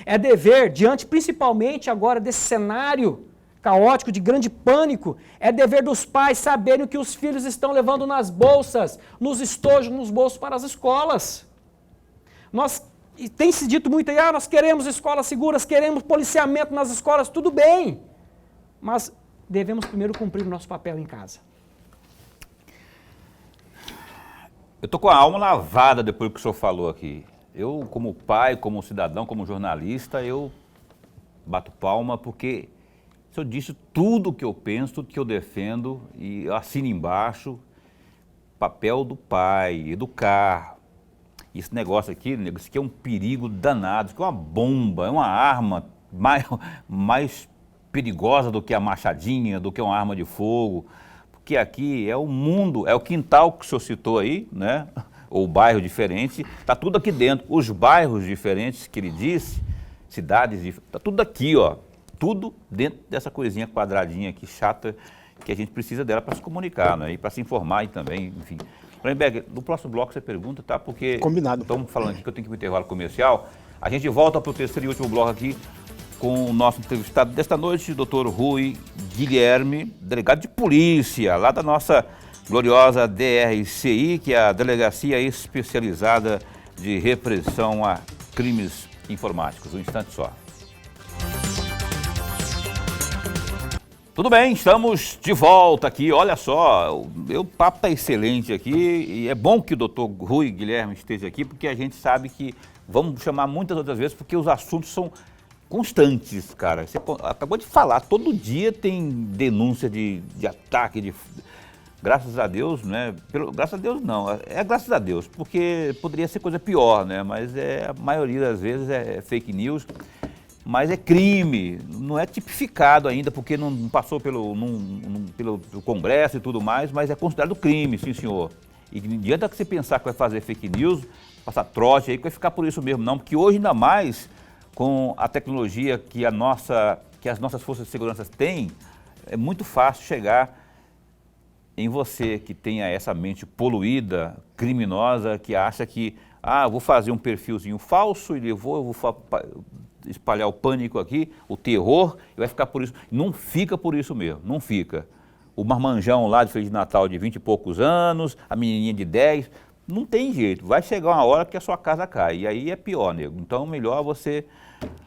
É dever, diante principalmente agora desse cenário caótico, de grande pânico, é dever dos pais saberem o que os filhos estão levando nas bolsas, nos estojos, nos bolsos para as escolas. Tem se dito muito aí, nós queremos escolas seguras, queremos policiamento nas escolas, tudo bem, mas devemos primeiro cumprir o nosso papel em casa.
Eu estou com a alma lavada depois do que o senhor falou aqui. Eu, como pai, como cidadão, como jornalista, eu bato palma porque o senhor disse tudo o que eu penso, tudo que eu defendo e eu assino embaixo. Papel do pai, educar. Esse negócio aqui, isso aqui é um perigo danado, isso aqui é uma bomba, é uma arma mais perigosa do que a machadinha, do que uma arma de fogo. Porque aqui é o mundo, é o quintal que o senhor citou aí, né? Ou bairro diferente, está tudo aqui dentro. Os bairros diferentes que ele disse, cidades diferentes, está tudo aqui, ó. Tudo dentro dessa coisinha quadradinha aqui, chata, que a gente precisa dela para se comunicar, né? E para se informar e também, enfim. Lemberg, no próximo bloco você pergunta, tá? Porque
combinado.
Estamos falando aqui que eu tenho que ir para o intervalo comercial. A gente volta para o terceiro e último bloco aqui com o nosso entrevistado desta noite, Dr. Rui Guilherme, delegado de polícia, lá da nossa gloriosa DRCI, que é a Delegacia Especializada de Repressão a Crimes Informáticos. Um instante só. Tudo bem, estamos de volta aqui. Olha só, o papo está excelente aqui e é bom que o doutor Rui Guilherme esteja aqui, porque a gente sabe que vamos chamar muitas outras vezes, porque os assuntos são constantes, cara. Você acabou de falar, todo dia tem denúncia de ataque, graças a Deus, né? Graças a Deus não, graças a Deus, porque poderia ser coisa pior, né? Mas a maioria das vezes é fake news. Mas é crime, não é tipificado ainda, porque não passou pelo Congresso e tudo mais, mas é considerado crime, sim senhor. E não adianta que você pensar que vai fazer fake news, passar trote aí, que vai ficar por isso mesmo, não. Porque hoje, ainda mais com a tecnologia que as nossas forças de segurança têm, é muito fácil chegar em você que tenha essa mente poluída, criminosa, que acha que, vou fazer um perfilzinho falso e eu vou espalhar o pânico aqui, o terror, e vai ficar por isso. Não fica por isso mesmo, não fica. O marmanjão lá de Feliz Natal de 20 e poucos anos, a menininha de 10, não tem jeito. Vai chegar uma hora que a sua casa cai, e aí é pior, nego. Então, melhor você...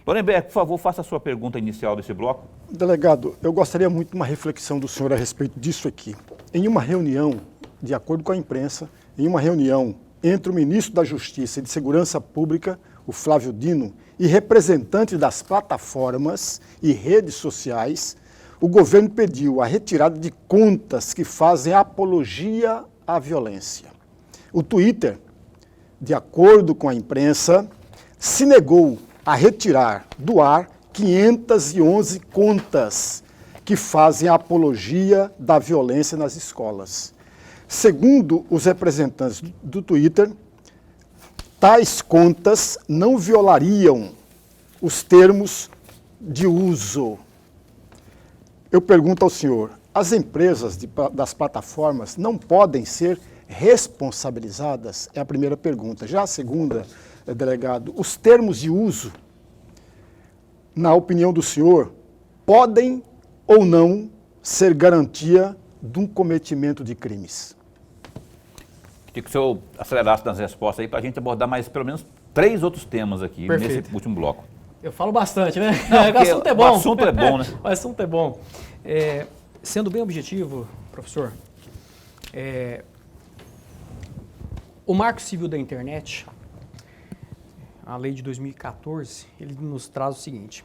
Lorenberg, por favor, faça a sua pergunta inicial desse bloco.
Delegado, eu gostaria muito de uma reflexão do senhor a respeito disso aqui. Em uma reunião, de acordo com a imprensa, em uma reunião entre o ministro da Justiça e de Segurança Pública, o Flávio Dino, e representantes das plataformas e redes sociais, o governo pediu a retirada de contas que fazem apologia à violência. O Twitter, de acordo com a imprensa, se negou a retirar do ar 511 contas que fazem apologia da violência nas escolas. Segundo os representantes do Twitter, tais contas não violariam os termos de uso. Eu pergunto ao senhor, as empresas das plataformas não podem ser responsabilizadas? É a primeira pergunta. Já a segunda, delegado, os termos de uso, na opinião do senhor, podem ou não ser garantia de um cometimento de crimes?
Queria que o senhor acelerasse nas respostas aí para a gente abordar mais pelo menos 3 outros temas aqui.
Perfeito.
Nesse último bloco.
Eu falo bastante, né?
Não,
o assunto é bom.
O assunto é bom, né?
O assunto é bom. Sendo bem objetivo, professor, o Marco Civil da Internet, a lei de 2014, ele nos traz o seguinte,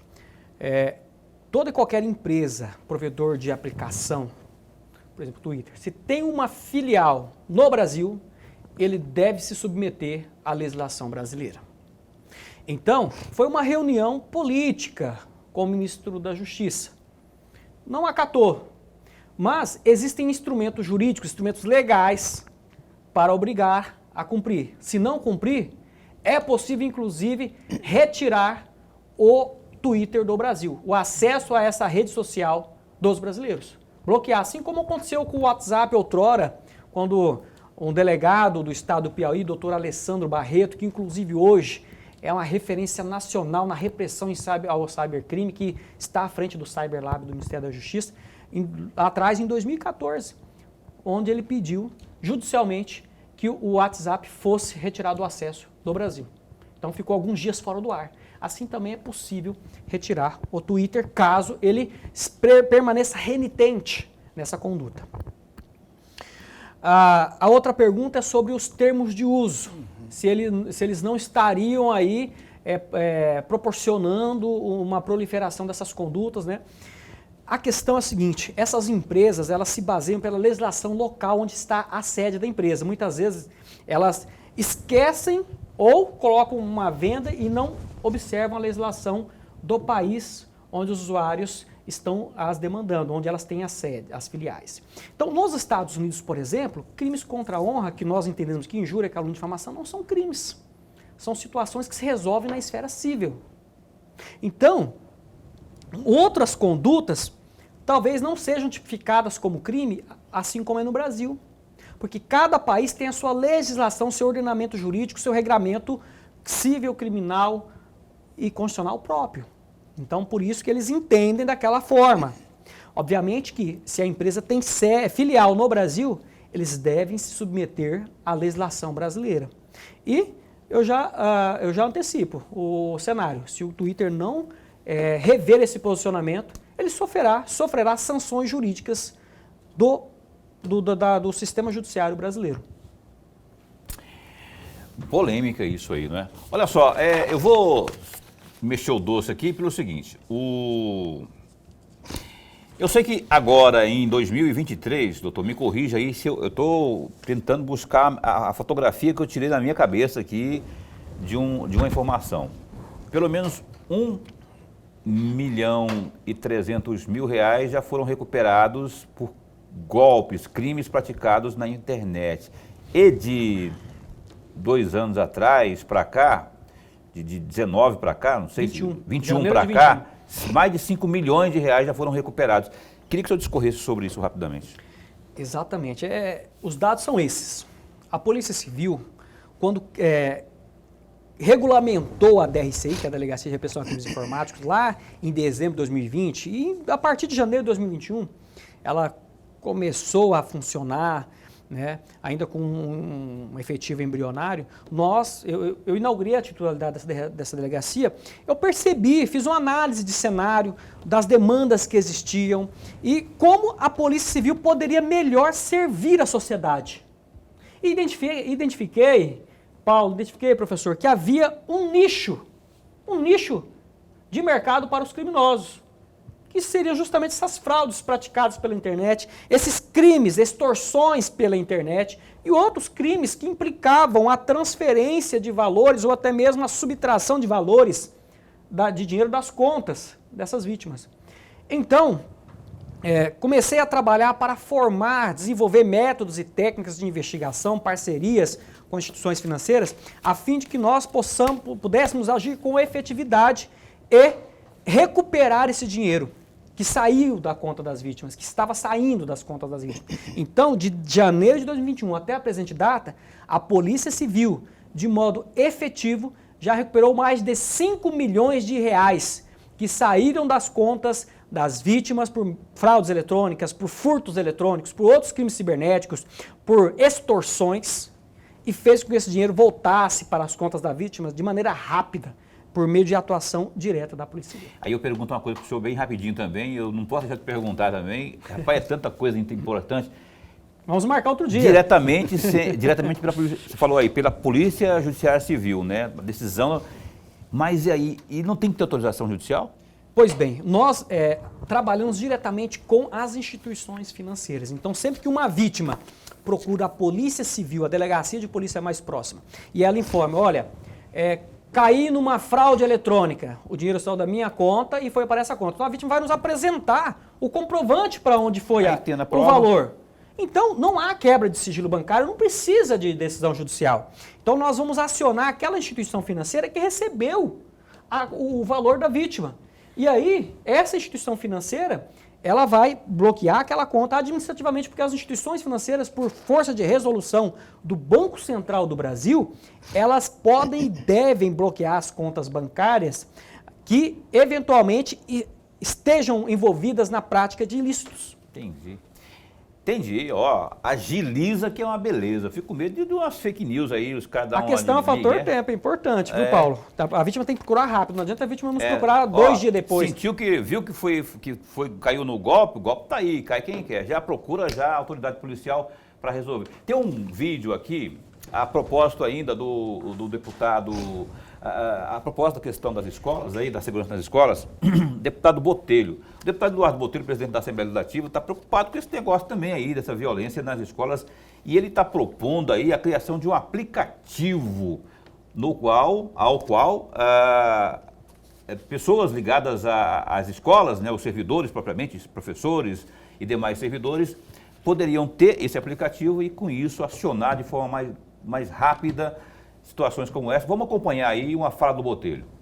toda e qualquer empresa, provedor de aplicação, por exemplo, Twitter, se tem uma filial no Brasil, ele deve se submeter à legislação brasileira. Então, foi uma reunião política com o ministro da Justiça. Não acatou, mas existem instrumentos jurídicos, instrumentos legais para obrigar a cumprir. Se não cumprir, é possível, inclusive, retirar o Twitter do Brasil, o acesso a essa rede social dos brasileiros. Bloquear, assim como aconteceu com o WhatsApp outrora, quando um delegado do estado do Piauí, doutor Alessandro Barreto, que inclusive hoje é uma referência nacional na repressão ao cybercrime, que está à frente do Cyberlab do Ministério da Justiça, atrás em 2014, onde ele pediu judicialmente que o WhatsApp fosse retirado do acesso do Brasil. Então ficou alguns dias fora do ar. Assim também é possível retirar o Twitter caso ele permaneça renitente nessa conduta. A outra pergunta é sobre os termos de uso. Se eles não estariam aí proporcionando uma proliferação dessas condutas, né? A questão é a seguinte, essas empresas, elas se baseiam pela legislação local onde está a sede da empresa. Muitas vezes elas esquecem ou colocam uma venda e não observam a legislação do país onde os usuários estão as demandando, onde elas têm a sede, as filiais. Então, nos Estados Unidos, por exemplo, crimes contra a honra, que nós entendemos que injúria, calúnia e difamação, não são crimes. São situações que se resolvem na esfera civil. Então, outras condutas talvez não sejam tipificadas como crime, assim como é no Brasil. Porque cada país tem a sua legislação, seu ordenamento jurídico, seu regramento civil, criminal e constitucional próprio. Então, por isso que eles entendem daquela forma. Obviamente que se a empresa tem filial no Brasil, eles devem se submeter à legislação brasileira. E eu já antecipo o cenário. Se o Twitter não rever esse posicionamento,
ele sofrerá sanções jurídicas do sistema judiciário brasileiro.
Polêmica isso aí, não é? Olha só, eu vou mexer o doce aqui pelo seguinte, eu sei que agora em 2023, doutor, me corrija aí se eu estou tentando buscar a fotografia que eu tirei na minha cabeça aqui de uma informação. Pelo menos 1.300.000 reais já foram recuperados por golpes, crimes praticados na internet. E de 2 anos atrás para cá, de 19 para cá, não sei 21 para cá, mais de 5 milhões de reais já foram recuperados. Queria que o senhor discorresse sobre isso rapidamente.
Exatamente. Os dados são esses. A Polícia Civil, quando regulamentou a DRCI, que é a Delegacia de Repressão a Crimes Informáticos, lá em dezembro de 2020, e a partir de janeiro de 2021, ela começou a funcionar, né, ainda com um efetivo embrionário. Eu inaugurei a titularidade dessa delegacia, eu percebi, fiz uma análise de cenário das demandas que existiam e como a Polícia Civil poderia melhor servir a sociedade. E identifiquei, professor, que havia um nicho de mercado para os criminosos, que seriam justamente essas fraudes praticadas pela internet, esses crimes, extorsões pela internet e outros crimes que implicavam a transferência de valores ou até mesmo a subtração de valores de dinheiro das contas dessas vítimas. Então, comecei a trabalhar para desenvolver métodos e técnicas de investigação, parcerias com instituições financeiras, a fim de que nós pudéssemos agir com efetividade e recuperar esse dinheiro que saiu da conta das vítimas, que estava saindo das contas das vítimas. Então, de janeiro de 2021 até a presente data, a Polícia Civil, de modo efetivo, já recuperou mais de 5 milhões de reais que saíram das contas das vítimas por fraudes eletrônicas, por furtos eletrônicos, por outros crimes cibernéticos, por extorsões, e fez com que esse dinheiro voltasse para as contas das vítimas de maneira rápida, por meio de atuação direta da Polícia Civil.
Aí eu pergunto uma coisa para o senhor bem rapidinho também, eu não posso deixar de perguntar também, rapaz, é tanta coisa importante.
Vamos marcar outro dia.
Diretamente pela polícia, você falou aí, pela Polícia Judiciária Civil, né? A decisão, mas e aí, não tem que ter autorização judicial?
Pois bem, nós trabalhamos diretamente com as instituições financeiras. Então, sempre que uma vítima procura a Polícia Civil, a delegacia de polícia mais próxima, e ela informa, olha, caí numa fraude eletrônica, o dinheiro saiu da minha conta e foi para essa conta. Então a vítima vai nos apresentar o comprovante para onde foi o valor. Então não há quebra de sigilo bancário, não precisa de decisão judicial. Então nós vamos acionar aquela instituição financeira que recebeu o valor da vítima. E aí, essa instituição financeira, ela vai bloquear aquela conta administrativamente, porque as instituições financeiras, por força de resolução do Banco Central do Brasil, elas podem e devem bloquear as contas bancárias que, eventualmente, estejam envolvidas na prática de ilícitos.
Entendi, agiliza que é uma beleza. Fico com medo de umas fake news aí, os caras dão uma...
A questão é o fator tempo, é importante, viu, Paulo? A vítima tem que procurar rápido, não adianta a vítima nos procurar 2 dias depois.
Viu que caiu no golpe, o golpe tá aí, cai quem quer. Já procura a autoridade policial para resolver. Tem um vídeo aqui, a propósito ainda do deputado, a propósito da questão das escolas, aí, da segurança nas escolas, deputado Botelho. O deputado Eduardo Botelho, presidente da Assembleia Legislativa, está preocupado com esse negócio também aí, dessa violência nas escolas, e ele está propondo aí a criação de um aplicativo ao qual pessoas ligadas às escolas, né, os servidores propriamente, professores e demais servidores, poderiam ter esse aplicativo e com isso acionar de forma mais rápida situações como essa. Vamos acompanhar aí uma fala do Botelho.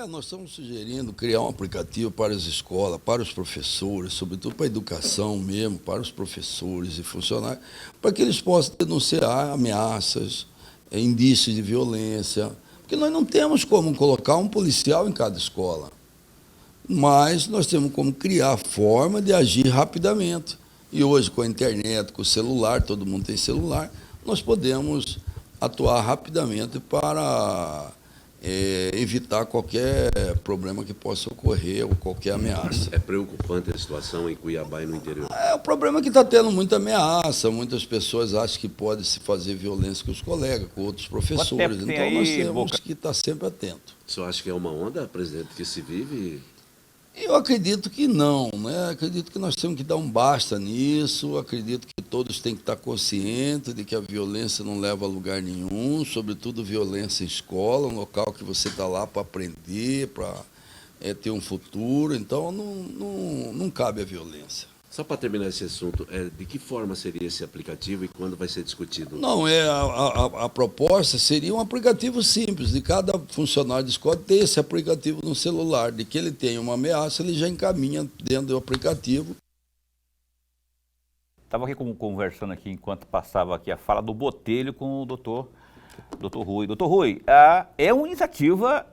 Nós estamos sugerindo criar um aplicativo para as escolas, para os professores, sobretudo para a educação mesmo, para os professores e funcionários, para que eles possam denunciar ameaças, indícios de violência, porque nós não temos como colocar um policial em cada escola, mas nós temos como criar forma de agir rapidamente. E hoje, com a internet, com o celular, todo mundo tem celular, nós podemos atuar rapidamente para evitar qualquer problema que possa ocorrer ou qualquer ameaça.
É preocupante a situação em Cuiabá e no interior.
O problema é que está tendo muita ameaça, muitas pessoas acham que pode se fazer violência com os colegas, com outros professores, então nós temos que estar sempre atentos.
O senhor acha que é uma onda, presidente, que se vive?
Eu acredito que não, né? Acredito que nós temos que dar um basta nisso, acredito que todos têm que estar conscientes de que a violência não leva a lugar nenhum, sobretudo violência em escola, um local que você está lá para aprender, para ter um futuro, então não cabe a violência.
Só para terminar esse assunto, de que forma seria esse aplicativo e quando vai ser discutido?
Não, a proposta seria um aplicativo simples, de cada funcionário de escola ter esse aplicativo no celular, de que ele tenha uma ameaça, ele já encaminha dentro do aplicativo.
Estava aqui conversando aqui enquanto passava aqui a fala do Botelho com o doutor Rui. Doutor Rui, é uma iniciativa,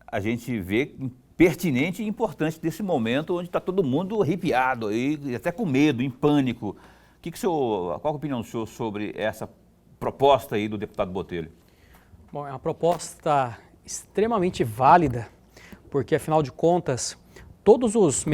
a gente vê, pertinente e importante desse momento onde está todo mundo arrepiado, aí, até com medo, em pânico. Qual a opinião do senhor sobre essa proposta aí do deputado Botelho?
Bom, é uma proposta extremamente válida, porque afinal de contas, todos os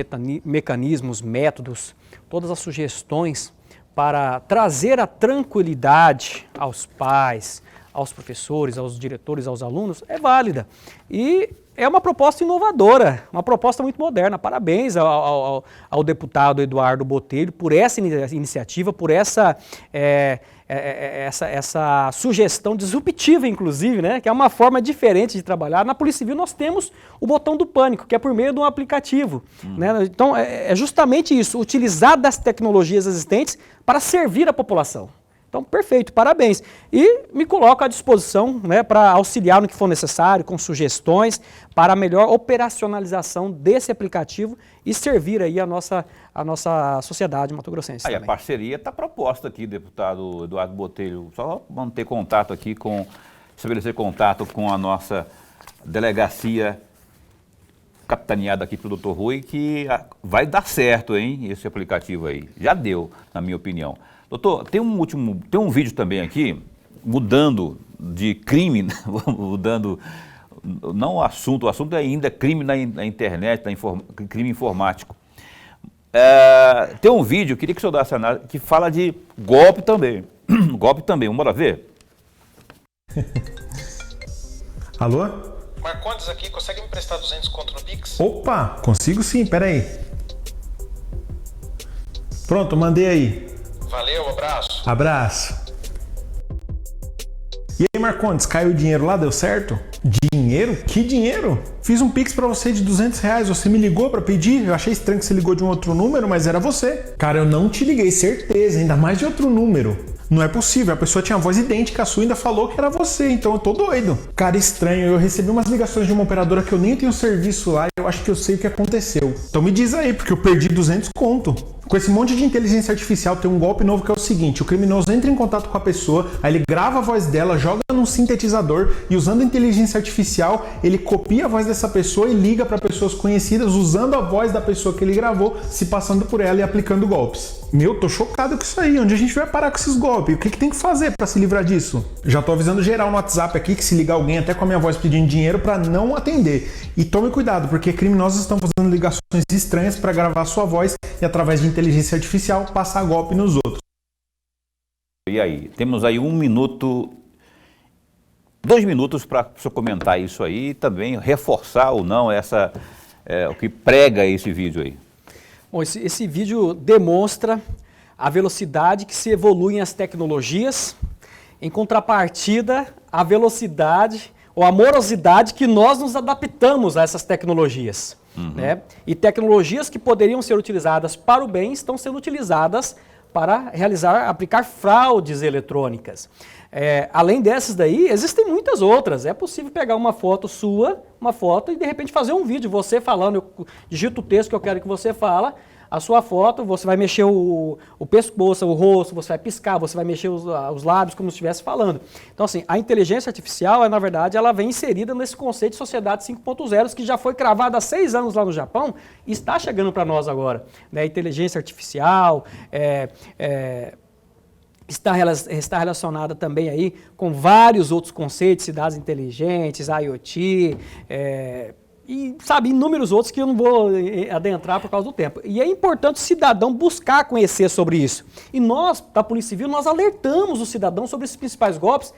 mecanismos, métodos, todas as sugestões para trazer a tranquilidade aos pais, aos professores, aos diretores, aos alunos, é válida. E é uma proposta inovadora, uma proposta muito moderna. Parabéns ao deputado Eduardo Botelho por essa iniciativa, por essa sugestão disruptiva, inclusive, né? Que é uma forma diferente de trabalhar. Na Polícia Civil nós temos o botão do pânico, que é por meio de um aplicativo. Né? Então, é justamente isso, utilizar das tecnologias existentes para servir a população. Então, perfeito, parabéns. E me coloco à disposição, né, para auxiliar no que for necessário, com sugestões, para a melhor operacionalização desse aplicativo e servir aí a nossa sociedade mato-grossense.
Aí a parceria está proposta aqui, deputado Eduardo Botelho. Só manter contato aqui estabelecer contato com a nossa delegacia capitaneada aqui pelo doutor Rui, que vai dar certo, hein, esse aplicativo aí. Já deu, na minha opinião. Doutor, tem um vídeo também aqui, mudando de crime, mudando, não o assunto ainda é crime na internet, crime informático. Tem um vídeo, queria que o senhor desse análise, que fala de golpe também. Golpe também, vamos ver?
Alô?
Marcondes aqui, consegue me emprestar 200 conto no Pix?
Opa, consigo sim, peraí. Pronto, mandei aí.
Valeu, abraço.
Abraço. E aí, Marcondes, caiu o dinheiro lá, deu certo? Dinheiro? Que dinheiro? Fiz um Pix pra você de R$200, você me ligou pra pedir? Eu achei estranho que você ligou de um outro número, mas era você. Cara, eu não te liguei, certeza, ainda mais de outro número. Não é possível, a pessoa tinha voz idêntica à sua e ainda falou que era você, então eu tô doido. Cara, estranho, eu recebi umas ligações de uma operadora que eu nem tenho serviço lá e eu acho que eu sei o que aconteceu. Então me diz aí, porque eu perdi 200 conto. Com esse monte de inteligência artificial tem um golpe novo que é o seguinte, o criminoso entra em contato com a pessoa, aí ele grava a voz dela, joga num sintetizador e usando a inteligência artificial, ele copia a voz dessa pessoa e liga para pessoas conhecidas usando a voz da pessoa que ele gravou, se passando por ela e aplicando golpes. Meu, tô chocado com isso aí, onde a gente vai parar com esses golpes? O que tem que fazer para se livrar disso? Já tô avisando geral no WhatsApp aqui que se ligar alguém até com a minha voz pedindo dinheiro para não atender. E tome cuidado, porque criminosos estão fazendo ligações estranhas para gravar a sua voz e através de inteligência artificial passar golpe nos outros.
E aí, temos aí 2 minutos para o senhor comentar isso aí e também reforçar ou não o que prega esse vídeo aí.
Bom, esse vídeo demonstra a velocidade que se evoluem as tecnologias, em contrapartida, a velocidade ou a morosidade que nós nos adaptamos a essas tecnologias. Né? E tecnologias que poderiam ser utilizadas para o bem estão sendo utilizadas para aplicar fraudes eletrônicas. Além dessas daí, existem muitas outras. É possível pegar uma foto sua, e de repente fazer um vídeo, você falando, eu digito o texto que eu quero que você fala, a sua foto, você vai mexer o pescoço, o rosto, você vai piscar, você vai mexer os lábios como se estivesse falando. Então, assim, a inteligência artificial, na verdade, ela vem inserida nesse conceito de sociedade 5.0, que já foi cravado há 6 anos lá no Japão e está chegando para nós agora. Né? Inteligência artificial,
está relacionada também aí com vários outros conceitos, cidades inteligentes, IoT, e, sabe, inúmeros outros que eu não vou adentrar por causa do tempo. E é importante o cidadão buscar conhecer sobre isso. E nós, da Polícia Civil, nós alertamos o cidadão sobre esses principais golpes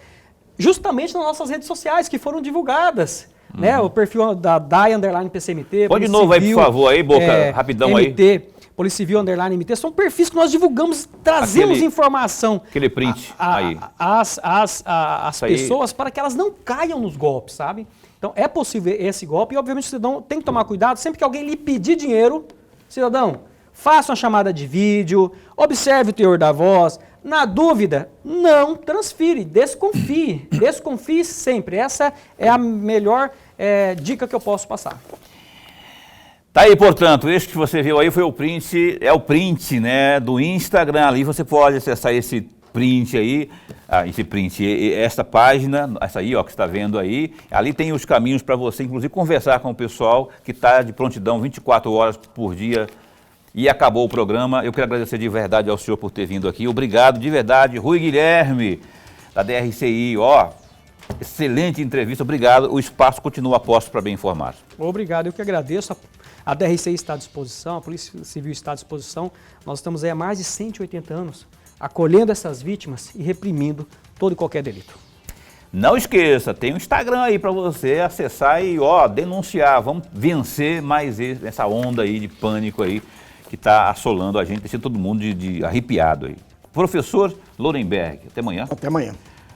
justamente nas nossas redes sociais, que foram divulgadas. Né? O perfil da DAI_PCMT.
Põe de novo aí, por favor, aí, Boca, rapidão
MT,
aí.
Polícia Civil _MT, são perfis que nós divulgamos, trazemos informação.
Aquele print aí.
As pessoas para que elas não caiam nos golpes, sabe? Então é possível esse golpe e obviamente o cidadão tem que tomar cuidado sempre que alguém lhe pedir dinheiro. Cidadão, faça uma chamada de vídeo, observe o teor da voz. Na dúvida, não transfire, desconfie. Desconfie sempre. Essa é a melhor dica que eu posso passar.
Tá aí, portanto, esse que você viu aí foi o print, né, do Instagram. Ali você pode acessar esse print aí, essa página, essa aí, ó, que você está vendo aí. Ali tem os caminhos para você, inclusive, conversar com o pessoal que está de prontidão 24 horas por dia. E acabou o programa. Eu quero agradecer de verdade ao senhor por ter vindo aqui. Obrigado de verdade, Rui Guilherme, da DRCI. Ó, excelente entrevista, obrigado. O espaço continua a posto para bem informar.
Obrigado, eu que agradeço. A DRCI está à disposição, a Polícia Civil está à disposição. Nós estamos aí há mais de 180 anos acolhendo essas vítimas e reprimindo todo e qualquer delito.
Não esqueça, tem um Instagram aí para você acessar e, ó, denunciar. Vamos vencer mais essa onda aí de pânico aí que está assolando a gente, deixando todo mundo de arrepiado aí. Professor Lorenberg, até amanhã.
Até amanhã.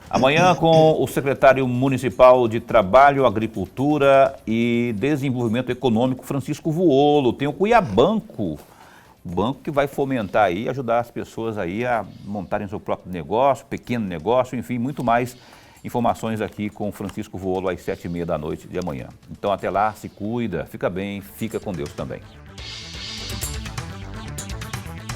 Amanhã com o secretário municipal de Trabalho, Agricultura e Desenvolvimento Econômico, Francisco Vuolo. Tem o Cuiabanco, o banco que vai fomentar aí, ajudar as pessoas aí a montarem seu próprio negócio, pequeno negócio, enfim, muito mais informações aqui com o Francisco Vuolo às 7h30 da noite de amanhã. Então até lá, se cuida, fica bem, fica com Deus também.